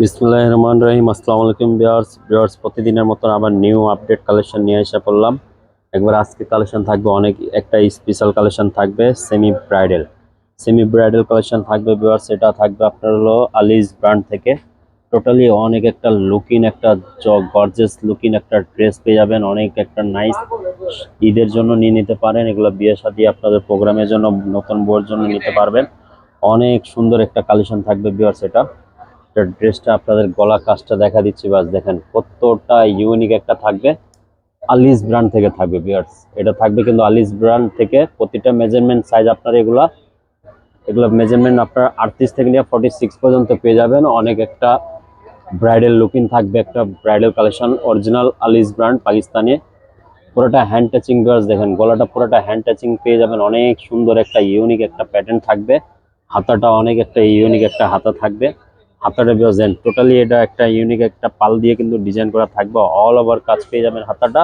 বিসমিল্লাহির রহমানির রহিম। আসসালামু আলাইকুম ভিউয়ার্স, প্রতিদিনের মতন আবার নিউ আপডেট কালেকশন নিয়ে এসে পড়লাম। একবার আজকে কালেকশন থাকবে, অনেক একটা স্পেশাল কালেকশন থাকবে, সেমি ব্রাইডাল কালেকশন থাকবে ভিউয়ার্স। এটা থাকবে আপনার হলো আলিজ ব্র্যান্ড থেকে। টোটালি অনেক একটা লুকিং, একটা গর্জিয়াস লুকিং একটা ড্রেস পেয়ে যাবেন, অনেক একটা নাইস। ঈদের জন্য নিয়ে নিতে পারেন, এগুলো বিয়ে শাদী আপনাদের প্রোগ্রামের জন্য, নতুন বউর জন্য নিতে পারবেন। অনেক সুন্দর একটা কালেকশন থাকবে ভিউয়ার্স। এটা ড্রেসটা আপনাদের গলা কাজটা দেখা দিচ্ছি, বাস দেখেন কতটা ইউনিক একটা থাকবে। আলিজ ব্র্যান্ড থেকে থাকবে ভিউয়ার্স, এটা থাকবে কিন্তু আলিজ ব্র্যান্ড থেকে। প্রতিটা মেজারমেন্ট সাইজ আপনার এগুলা এগুলো মেজারমেন্ট আপনার 38 থেকে নিয়ে 46 পর্যন্ত পেয়ে যাবেন। অনেক একটা ব্রাইডাল লুকিং থাকবে, একটা bridal collection, original all is brand Pakistani. পুরোটা হ্যান্ড টাচিং ভিউয়ার্স, দেখেন গলাটা পুরোটা হ্যান্ড টাচিং পেয়ে যাবেন। অনেক সুন্দর একটা ইউনিক একটা প্যাটার্ন থাকবে। হাতাটা অনেক একটা ইউনিক একটা হাতা থাকবে। হাতাটা বিয়ার্স টোটালি এটা একটা ইউনিক একটা পাল দিয়ে কিন্তু ডিজাইন করা থাকবে, অল ওভার কাজ পেয়ে যাবেন। হাতাটা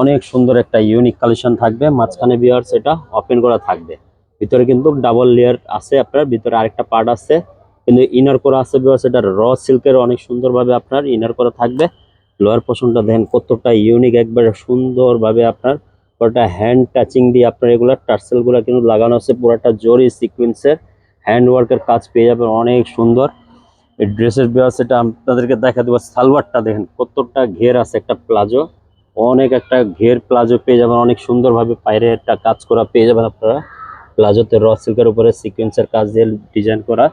অনেক সুন্দর একটা ইউনিক কালেকশন থাকবে। মাঝখানে বিয়ার্স এটা ওপেন করা থাকবে, ভিতরে কিন্তু ডাবল লেয়ার আছে, আপনার ভিতরে আরেকটা পার্ট আছে কিন্তু ইনার করা আছে বিয়ার্স। এটা র সিল্কের অনেক সুন্দরভাবে আপনার ইনার করা থাকবে। লোয়ার পোর্শনটা দেখেন কতটা ইউনিক, একবারে সুন্দরভাবে আপনার পুরোটা হ্যান্ড টাচিং দিয়ে আপনার এগুলা টার্সেল গুলা কিন্তু লাগানো আছে, পুরোটা জরি সিকোয়েন্সের হ্যান্ড ওয়ার্কের কাজ পেয়ে যাবেন, অনেক সুন্দর। এই ড্রেসের বিয়ার্স এটা আপনাদেরকে দেখা দেবো। সালোয়ারটা দেখেন কতটা ঘের আছে, একটা প্লাজো, অনেক একটা ঘের প্লাজো পেয়ে যাবেন, অনেক সুন্দরভাবে পায়রে একটা কাজ করা পেয়ে যাবেন আপনারা। প্লাজোতে র সিল্কের উপরে সিকোয়েন্সের কাজ দিয়ে ডিজাইন করা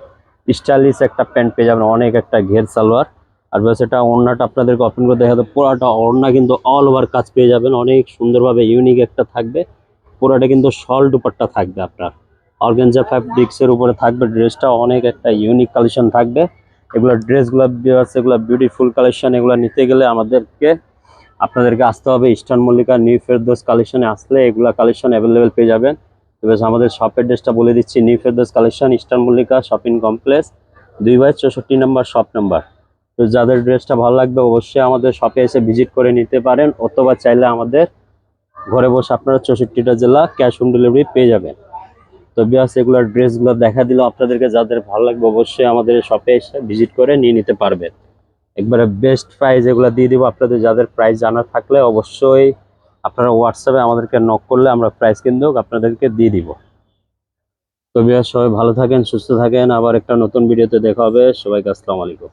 স্টাইলিশ একটা প্যান্ট পেয়ে যাবেন, অনেক একটা ঘের সালোয়ার। আর ব্যাস এটা ওড়নাটা আপনাদেরকে ওপেন করে দেখা যাবে, পুরোটা ওড়না কিন্তু অল ওভার কাজ পেয়ে যাবেন, অনেক সুন্দরভাবে ইউনিক একটা থাকবে। পুরোটা কিন্তু শল দুপাট্টা থাকবে আপনার, অর্গানজা ফ্যাব্রিক্সের উপরে থাকবে। ড্রেসটা অনেক একটা ইউনিক কালেকশন থাকবে। এগুলো ড্রেসগুলো আছে, এগুলো বিউটিফুল কালেকশন। এগুলো নিতে গেলে আপনাদেরকে আসতে হবে ইস্টার্ন মল্লিকা নিউ ফেরদৌস কালেকশনে। আসলে এগুলা কালেকশন অ্যাভেলেবেল পেয়ে যাবেন। তবে আমাদের শপের ড্রেসটা বলে দিচ্ছি, new Ferdous collection, eastern Mallika shopping complex, 2/64 নম্বর শপ নাম্বার। তো যাদের ড্রেসটা ভালো লাগবে অবশ্যই আমাদের শপে এসে ভিজিট করে নিতে পারেন, অথবা চাইলে আমাদের ঘরে বসে আপনারা 64টা জেলা ক্যাশ অন ডেলিভারি পেয়ে যাবেন। তো বিয়াস এগুলোর ড্রেসগুলো দেখা দিল আপনাদেরকে, যাদের ভালো লাগবে অবশ্যই আমাদের শপে এসে ভিজিট করে নিয়ে নিতে পারবেন। একবারে বেস্ট প্রাইস এগুলো দিয়ে দিব আপনাদের। যাদের প্রাইস জানার থাকলে অবশ্যই আপনারা হোয়াটসঅ্যাপে আমাদেরকে নক করলে আমরা প্রাইস কিন্তু আপনাদেরকে দিয়ে দিব। তো বিয়াস সবাই ভালো থাকেন, সুস্থ থাকেন, আবার একটা নতুন ভিডিওতে দেখা হবে। সবাইকে আসসালামু আলাইকুম।